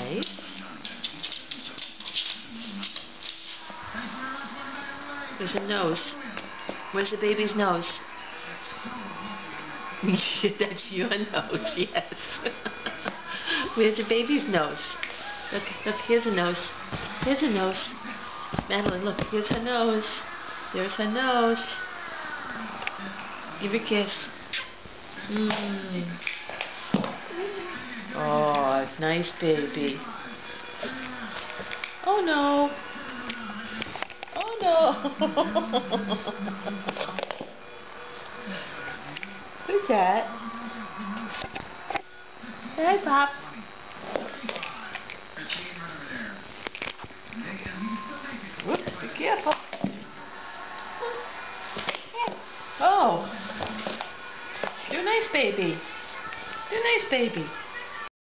nice. There's a nose. Where's the baby's nose? That's your nose, yes. Where's the baby's nose? Look, here's a nose. Here's a nose. Madeline, look, here's her nose. There's her nose. Give her a kiss. Oh, nice baby. Oh no. Oh no. Who's that? Hey, Pop. Whoops, be careful. Oh. Do nice, baby. Do nice, baby.